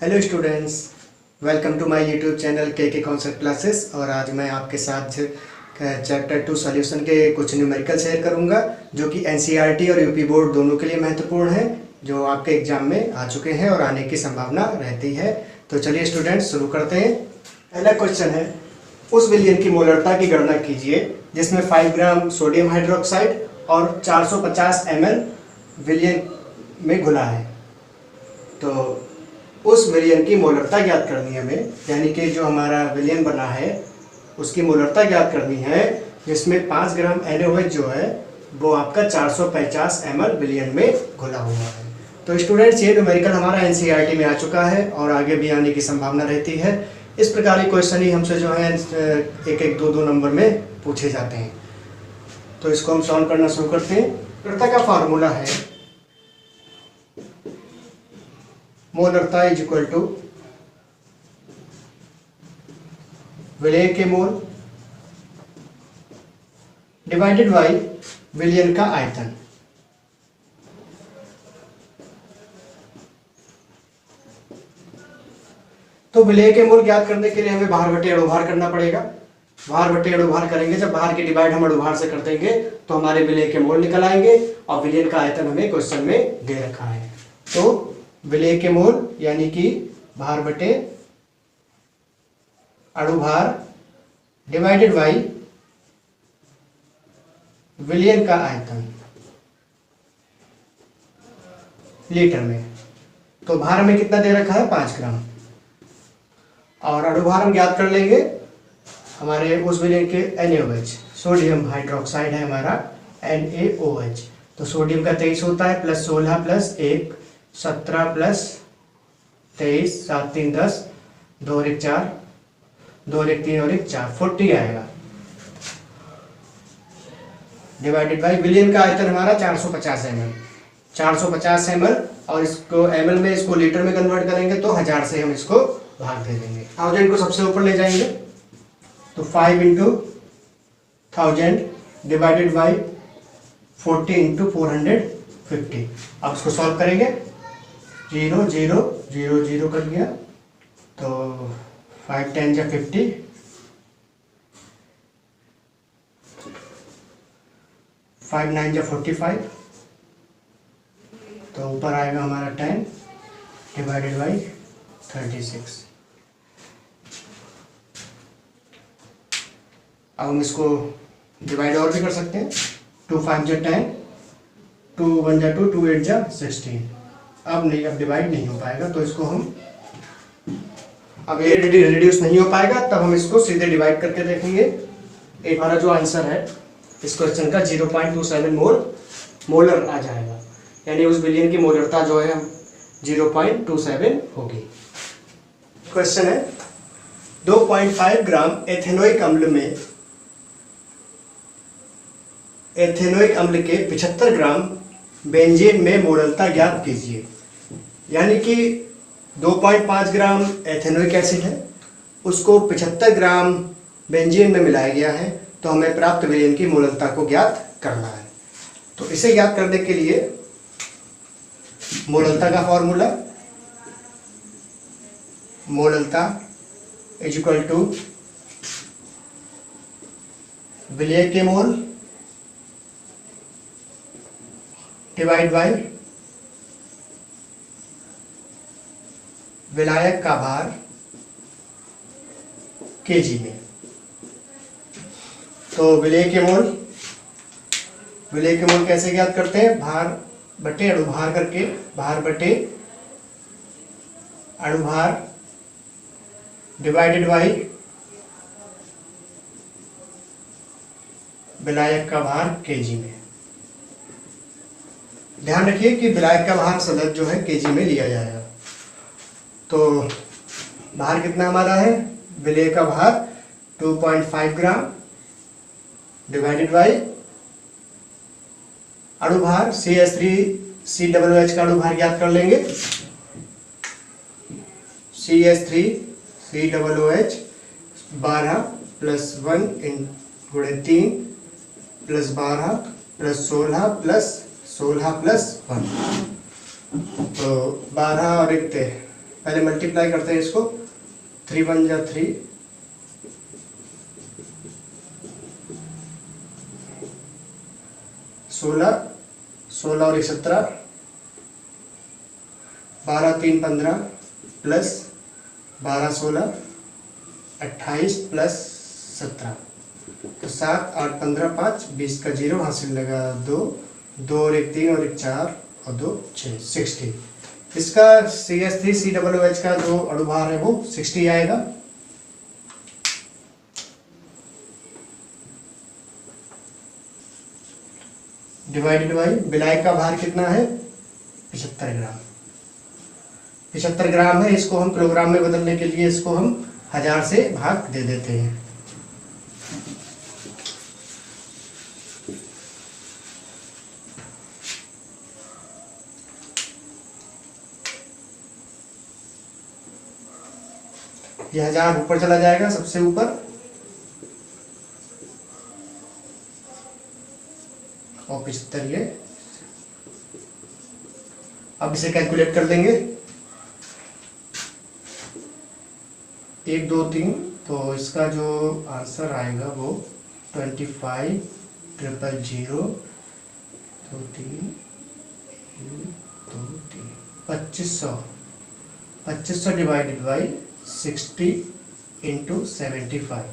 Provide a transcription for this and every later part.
Hello students, welcome to my YouTube channel के concept classes. और आज मैं आपके साथ चैप्टर 2 सॉल्यूशन के कुछ न्यूमेरिकल शेयर करूंगा जो कि एनसीईआरटी और यूपी बोर्ड दोनों के लिए महत्वपूर्ण है, जो आपके एग्जाम में आ चुके हैं और आने की संभावना रहती है। तो चलिए स्टूडेंट्स शुरू करते हैं। पहला क्वेश्चन है, उस विलयन की मोलरता की गणना कीजिए जिसमें 5 ग्राम सोडियम हाइड्रोक्साइड और 450 ml विलयन में घुला है। तो उस विलयन की मोलरता ज्ञात करनी है हमें, यानी कि जो हमारा विलयन बना है उसकी मोलरता ज्ञात करनी है जिसमें 5 ग्राम NaOH जो है वो आपका 450 ml विलयन में घुला हुआ है। तो स्टूडेंट्स, ये न्यूमेरिकल हमारा एनसीईआरटी में आ चुका है और आगे भी आने की संभावना रहती है। इस प्रकार के क्वेश्चन ही हमसे जो है एक एक दो दो नंबर में पूछे जाते हैं। तो इसको हम सॉल्व करना शुरू करते हैं। मोलरता का फार्मूला है मोलरता इज इक्वल टू विलयन के मोल डिवाइडेड बाई विलयन का आयतन। तो विलयन के मोल ज्ञात करने के लिए हमें भार बटे अणुभार करना पड़ेगा। भार बटे अणुभार करेंगे, जब भार की डिवाइड हम अणुभार से कर देंगे तो हमारे विलयन के मोल निकल आएंगे और विलयन का आयतन हमें क्वेश्चन में दे रखा है। तो विलय के मोल यानी कि भार बटे अणुभार डिवाइडेड बाई विलयन का आयतन लीटर में। तो भार में कितना दे रखा है 5 ग्राम और अणुभार हम ज्ञात कर लेंगे हमारे उस विलयन के NaOH, सोडियम हाइड्रोक्साइड है हमारा NaOH। तो सोडियम का 23 होता है प्लस 16 प्लस 1 17 प्लस 23 7 3 10 2 और 1 4 2 और 1 3 और 1 4 40 आएगा डिवाइडेड बाई विलयन का आयतन हमारा 450 ml 450 ml और इसको ml में इसको लीटर में कन्वर्ट करेंगे तो 1000 से हम इसको भाग दे देंगे। 1000 को सबसे ऊपर ले जाएंगे तो 5 इंटू 1000 डिवाइडेड बाई 40 इंटू 450। अब इसको सॉल्व करेंगे। 0 0 0 0 कर दिया तो 5 10 जा 50, 5 9 जा 45, तो ऊपर आएगा हमारा 10 डिवाइडेड बाई 36। अब हम इसको डिवाइड और भी कर सकते हैं। 2 5 जा 10, 2 1 जा 2, 2 8 जा 16। अब नहीं, अब डिवाइड नहीं हो पाएगा तो इसको हम, अब ये रिड्यूस नहीं हो पाएगा तब हम इसको सीधे डिवाइड करके देखेंगे। एक हमारा जो आंसर है इस क्वेश्चन का 0.27 मोलर आ जाएगा, यानी उस विलयन की मोलरता जो है 0.27 होगी। क्वेश्चन है 2.5 ग्राम एथेनोइक अम्ल में एथेनोइक अम्ल के 75 ग्राम बेंजीन में मोलरता ज्ञात कीजिए। यानी कि 2.5 ग्राम एथेनोइक एसिड है, उसको 75 ग्राम बेंजीन में मिलाया गया है, तो हमें प्राप्त विलयन की मोलरता को ज्ञात करना है। तो इसे ज्ञात करने के लिए मोलरता का फॉर्मूला मोलरता इज इक्वल टू विलय के मोल डिवाइड बाय विलायक का भार केजी में। तो विलय के मोल कैसे ज्ञात करते हैं? भार बटे अणुभार करके, भार बटे अणुभार डिवाइडेड बाई विलायक का भार केजी में। ध्यान रखिए कि विलायक का भार सतत जो है केजी में लिया जाएगा। तो भार कितना हमारा है? विलय का भार 2.5 ग्राम डिवाइडेड बाई अणुभार CH3COOH का अणुभार ज्ञात कर लेंगे। CH3COOH 12 प्लस 1 गुणे 3 प्लस 12 प्लस 16 प्लस 16 प्लस 1, तो 12 और 1 पहले मल्टीप्लाई करते हैं इसको, 3 1 जा 3, 16, 16 और 17, 12 3 15 प्लस 12 16 28 प्लस 17, तो 7 8 15 5 20 का 0 हासिल लगा 2 2 और 1 3 और 1 4 और 2 6 60। इसका CH3COOH का जो अणुभार है वो 60 आएगा। डिवाइडेड बाई विलायक का भार कितना है 75 ग्राम। 75 ग्राम है, इसको हम किलोग्राम में बदलने के लिए इसको हम 1000 से भाग दे देते हैं। ये 1000 ऊपर चला जाएगा, सबसे ऊपर, और 75 ये। अब इसे कैलकुलेट कर देंगे, 1 2 3, तो इसका जो आंसर आएगा वो 25 000 2 3 2 3 2500 डिवाइडेड बाई 60 इंटू 75।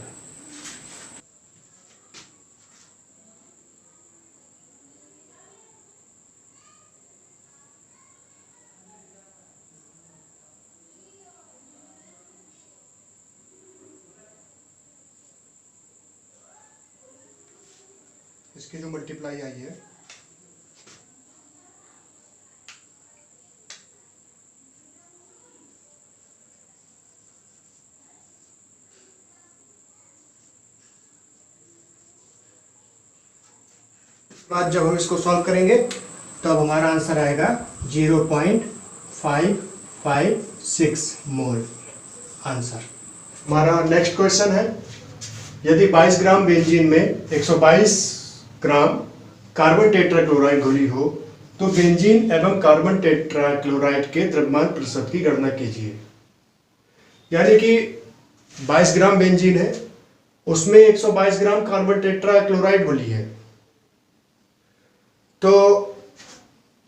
इसकी जो मल्टीप्लाई आई है बाद जब हम इसको सॉल्व करेंगे तब हमारा आंसर आएगा 0.556 मोल आंसर। हमारा नेक्स्ट क्वेश्चन है, यदि 22 ग्राम बेंजीन में 122 ग्राम कार्बन टेट्राक्लोराइड घुली हो तो बेंजीन एवं कार्बन टेट्राक्लोराइड के द्रव्यमान प्रतिशत की गणना कीजिए। यानी कि 22 ग्राम बेंजीन है, उसमें 122 ग्राम कार्बन टेट्राक्लोराइड घुली है, तो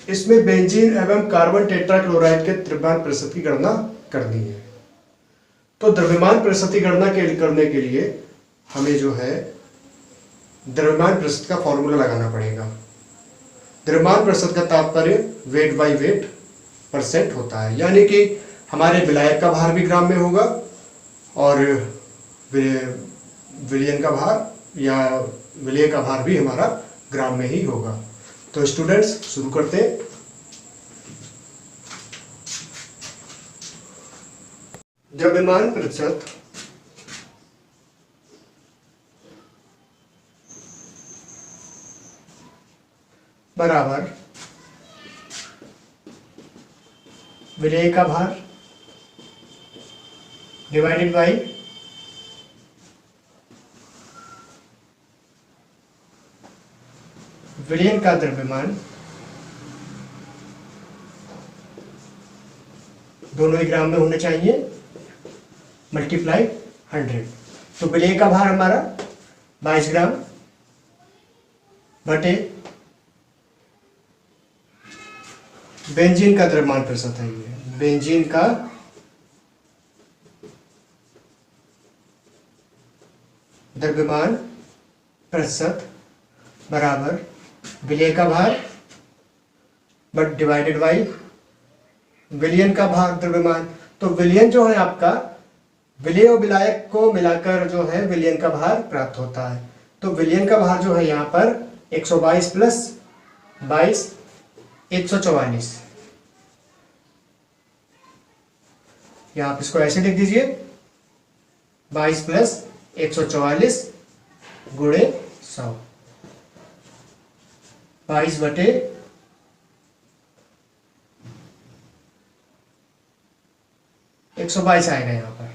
इसमें बेंजीन एवं कार्बन टेट्राक्लोराइड के द्रव्यमान प्रतिशत की गणना करनी है। तो द्रव्यमान प्रतिशत की गणना करने के लिए हमें जो है द्रव्यमान प्रतिशत का फॉर्मूला लगाना पड़ेगा। द्रव्यमान प्रतिशत का तात्पर्य वेट बाई वेट परसेंट होता है, यानी कि हमारे विलायक का भार भी ग्राम में होगा और विलयन का भार या विलय का भार भी हमारा ग्राम में ही होगा। तो स्टूडेंट्स शुरू करते हैं। द्रव्यमान प्रतिशत बराबर विलेय का भार डिवाइडेड बाई विलयन का द्रव्यमान, दोनों ही ग्राम में होने चाहिए, मल्टीप्लाई 100। तो विलय का भार हमारा 22 ग्राम बटे बेंजीन का द्रव्यमान प्रतिशत है, ये बेंजीन का द्रव्यमान प्रतिशत बराबर विलय का भार बट डिवाइडेड बाई विलयन का भार द्रव्यमान। तो विलयन जो है आपका, विलय और विलायक को मिलाकर जो है विलयन का भार प्राप्त होता है। तो विलयन का भार जो है यहाँ पर 122 प्लस 22 144, या आप इसको ऐसे लिख दीजिए 22 प्लस 144 गुणे 100, 22 बटे 122 आएगा यहाँ पर।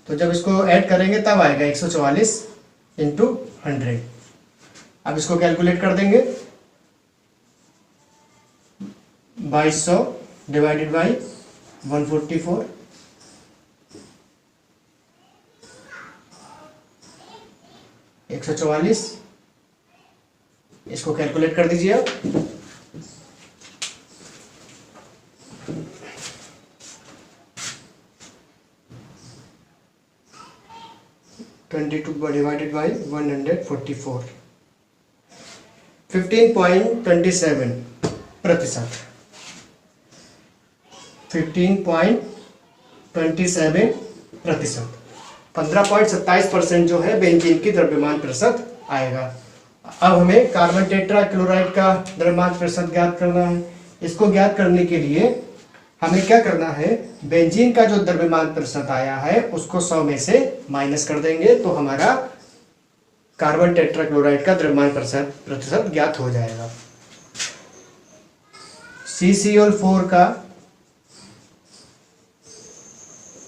तो जब इसको ऐड करेंगे तब आएगा 144 इंटू 100। अब इसको कैलकुलेट कर देंगे, 2200 डिवाइडेड बाई 144, 144, इसको कैलकुलेट कर दीजिए आप। 22 डिवाइडेड बाई 144, 15.27 प्रतिशत, 15.27 प्रतिशत, 15.27% जो है बेंजीन की द्रव्यमान प्रतिशत आएगा। अब हमें कार्बन टेट्रा क्लोराइड का द्रव्यमान प्रतिशत ज्ञात करना है। इसको ज्ञात करने के लिए हमें क्या करना है, बेंजीन का जो द्रव्यमान प्रतिशत आया है उसको 100 में से माइनस कर देंगे तो हमारा कार्बन टेट्रा क्लोराइड का द्रव्यमान प्रतिशत ज्ञात हो जाएगा। CCl4 का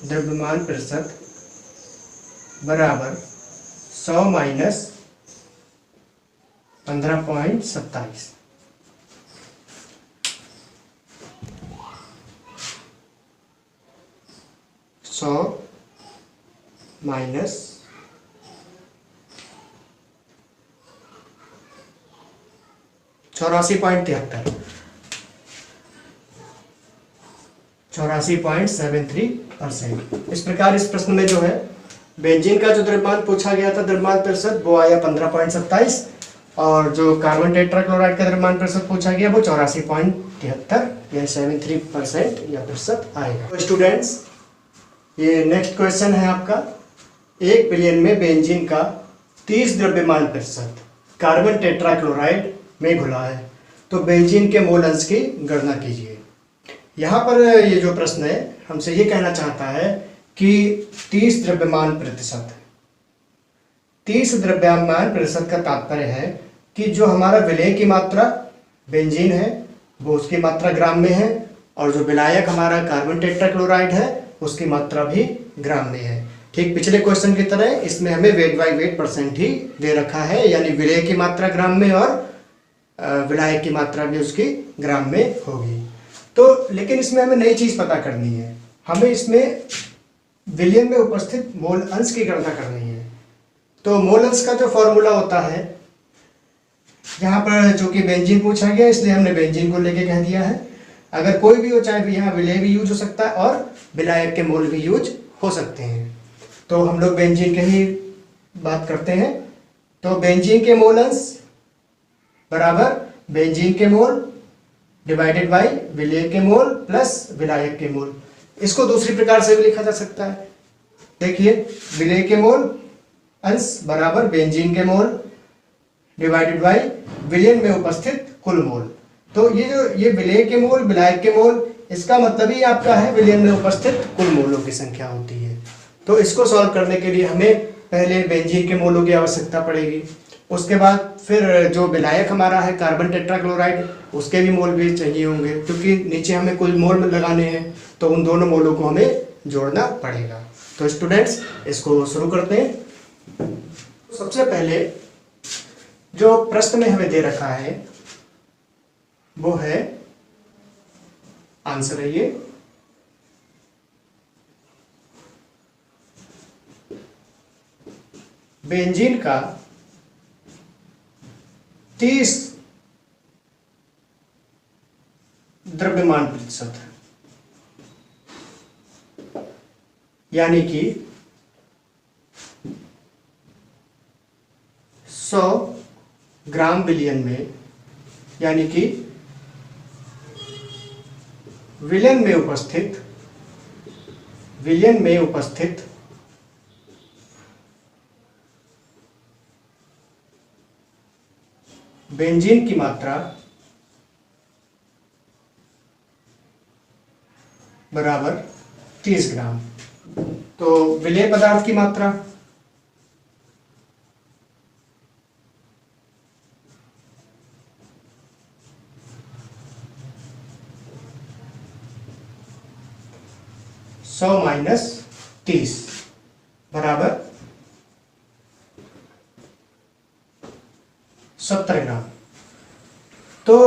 द्रव्यमान प्रतिशत बराबर 100 माइनस 15.27, 100 माइनस 84.73, 84.73%। इस प्रकार इस प्रश्न में जो है बेंजीन का जो द्रव्यमान पूछा गया था द्रव्यमान प्रतिशत वो आया 15.27 और जो कार्बन टेट्राक्लोराइड का द्रव्यमान प्रतिशत पूछा गया वो 84.73 या 73% या प्रतिशत आएगा। तो स्टूडेंट्स ये नेक्स्ट क्वेश्चन है आपका, 1 बिलियन में बेंजीन का 30 द्रव्यमान प्रतिशत कार्बन टेट्राक्लोराइड में घुला है तो बेंजीन के मोल अंश की गणना कीजिए। यहाँ पर ये जो प्रश्न है हमसे ये कहना चाहता है कि 30 द्रव्यमान प्रतिशत, 30 द्रव्यमान प्रतिशत का तात्पर्य है कि जो हमारा विलेय की मात्रा बेंजीन है वो उसकी मात्रा ग्राम में है और जो विलायक हमारा कार्बन टेट्राक्लोराइड है उसकी मात्रा भी ग्राम में है। ठीक पिछले क्वेश्चन की तरह इसमें हमें वेट बाई वेट परसेंट ही दे रखा है, यानी विलेय की मात्रा ग्राम में और विलायक की मात्रा भी उसकी ग्राम में होगी। तो लेकिन इसमें हमें नई चीज पता करनी है, हमें इसमें विलियन में उपस्थित मोल अंश की गणना करनी है। तो मोल अंश का जो फॉर्मूला होता है, यहाँ पर जो कि बेंजीन पूछा गया इसलिए हमने बेंजीन को लेके कह दिया है। अगर कोई भी हो, चाहे यहाँ विलेय भी यूज हो सकता है और विलायक के मोल भी यूज हो सकते हैं, तो हम लोग बेंजीन के ही बात करते हैं। तो बेंजीन के मोल अंश बराबर बेंजीन के मोल डिवाइडेड बाई विलेय के मोल प्लस विलायक के मोल। इसको दूसरी प्रकार से भी लिखा जा सकता है। देखिए, विलेय के मोल अंश बराबर बेंजीन के मोल डिवाइडेड बाई विलयन में उपस्थित कुल मोल। तो ये विलेय के मोल विलायक के मोल, इसका मतलब ही आपका है विलयन में उपस्थित कुल मोलों की संख्या होती है। तो इसको सॉल्व करने के लिए हमें पहले बेंजीन के मोलों की आवश्यकता पड़ेगी, उसके बाद फिर जो विलायक हमारा है कार्बन टेट्राक्लोराइड उसके भी मोल भी चाहिए होंगे, क्योंकि नीचे हमें कुल मोल लगाने हैं तो उन दोनों मोलों को हमें जोड़ना पड़ेगा। तो स्टूडेंट्स इसको शुरू करते हैं। सबसे पहले जो प्रश्न में हमें दे रखा है वो है, आंसर है ये, बेंजीन का 30 द्रव्यमान प्रतिशत, यानी कि 100 ग्राम विलियन में, यानी कि विलयन में उपस्थित बेंजीन की मात्रा बराबर 30 ग्राम। तो विलेय पदार्थ की मात्रा माइनस 30 बराबर 70 ग्राम। तो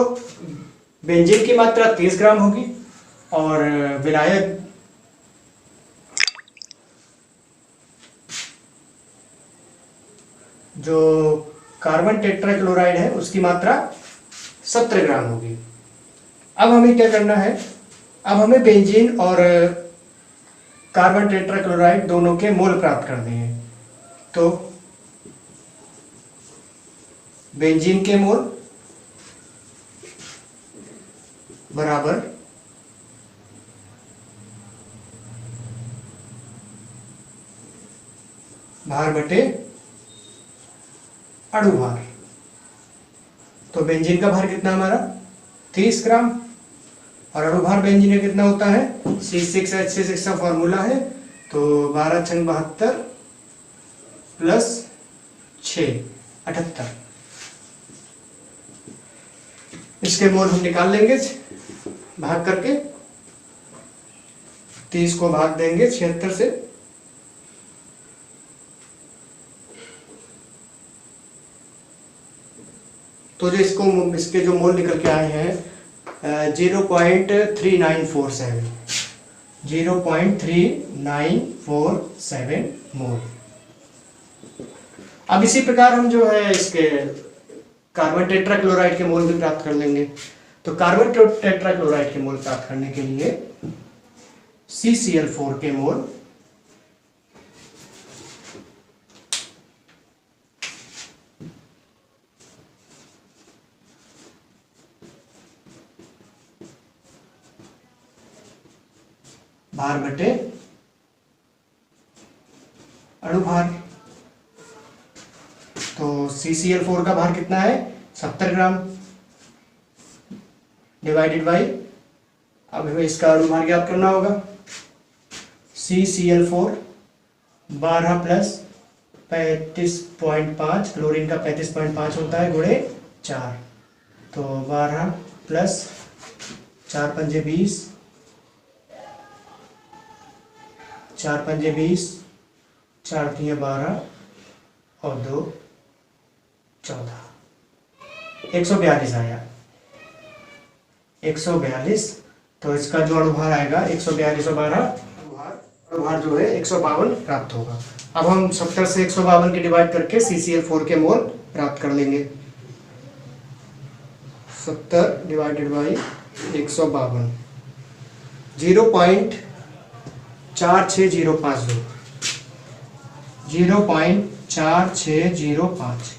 बेंजीन की मात्रा 30 ग्राम होगी और विलायक जो कार्बन टेट्राक्लोराइड है उसकी मात्रा 70 ग्राम होगी। अब हमें क्या करना है, अब हमें बेंजीन और कार्बन टेट्राक्लोराइड दोनों के मोल प्राप्त करने हैं। तो बेंजीन के मोल बराबर भार बटे अणु भार। तो बेंजीन का भार कितना हमारा 30 ग्राम और अणु भार बेंजीन का कितना होता है C6H6 का फॉर्मूला है। तो 12 छंग 72 प्लस 6 78। इसके मोल हम निकाल लेंगे भाग करके, 30 को भाग देंगे 76 से। तो जो इसके जो मोल निकल के आए हैं 0.3947 0.3947 मोल। अब इसी प्रकार हम जो है इसके कार्बन टेट्राक्लोराइड के मोल भी प्राप्त कर लेंगे। तो कार्बन टेट्राक्लोराइड के मोल प्राप्त करने के लिए CCl4 के मोल भार बटे अणु भार। तो CCl4 का भार कितना है 70 ग्राम डिवाइडेड बाई, अब हमें इसका अणु भार ज्ञात करना होगा। CCl4 12 प्लस 35.5, क्लोरीन का 35.5 होता है गुणे 4। तो 12 प्लस 4 पंजे 20, 4 पंजे 20, 4 तिये 12 और 2 14, 142 आया 142। तो इसका जो अणुभार आएगा 142 और 12 अणुभार जो है 152 प्राप्त होगा। अब हम 70 से 152 के डिवाइड करके CCl4 के मोल प्राप्त कर लेंगे। 70 डिवाइडेड बाई 152 0.4605 0.4605।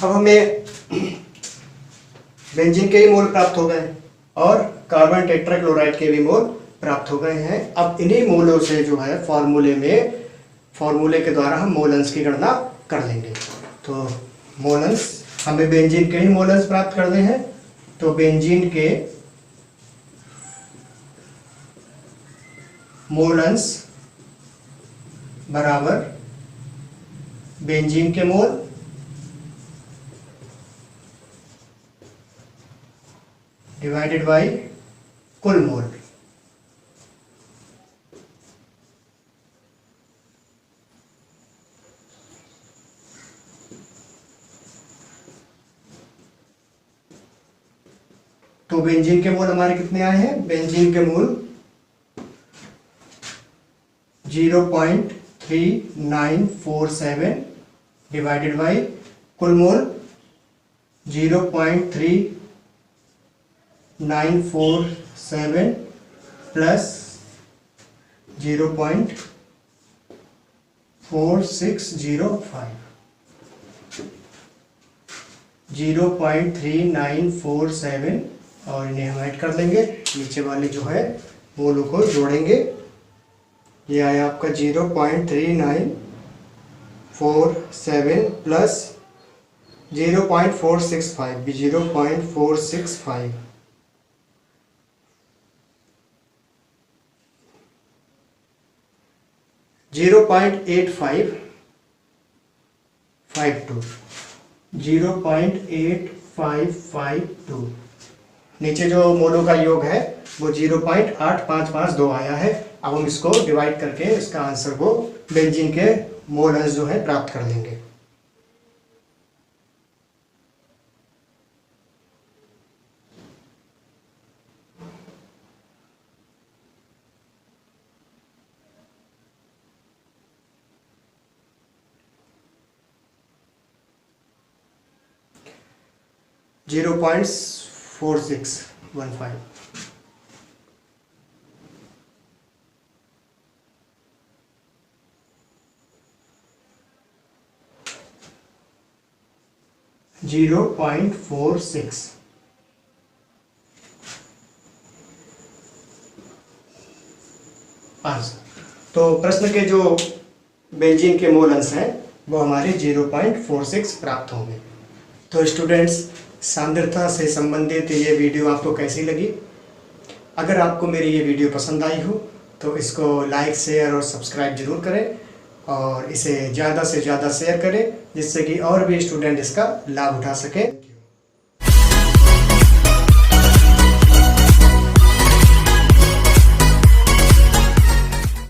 अब हमें बेंजीन के भी मोल प्राप्त हो गए और कार्बन टेट्राक्लोराइड के भी मोल प्राप्त हो गए हैं। अब इन्हीं मोलों से जो है फॉर्मूले के द्वारा हम मोलंस की गणना कर लेंगे। तो मोलंस, हमें बेंजीन के ही मोलंस प्राप्त करने हैं। तो बेंजीन के मोलंस बराबर बेंजीन के मोल डिवाइडेड बाई कुल मोल। तो बेंजीन के मोल हमारे कितने आए हैं, बेंजीन के मोल 0.3947 डिवाइडेड बाई कुल मोल 0.3947 प्लस 0.4605 0.3947 और इन्हें हम ऐड कर लेंगे, नीचे वाले जो है मोलों को जोड़ेंगे। ये आया आपका 0.3947 प्लस 0.465 0.465 0.8552 0.8552। नीचे जो मोलों का योग है वो 0.8552 आया है। अब हम इसको डिवाइड करके इसका आंसर को बेंजीन के मोल अंश जो है प्राप्त कर लेंगे। 0.4615। Zero point 46। तो प्रश्न के जो बेंजीन के मोल अंश हैं वो हमारे 0.46 प्राप्त होंगे। तो स्टूडेंट्स, सांद्रता से संबंधित ये वीडियो आपको कैसी लगी? अगर आपको मेरी ये वीडियो पसंद आई हो तो इसको लाइक, शेयर और सब्सक्राइब जरूर करें और इसे ज़्यादा से ज़्यादा शेयर करें जिससे कि और भी स्टूडेंट इसका लाभ उठा सकें।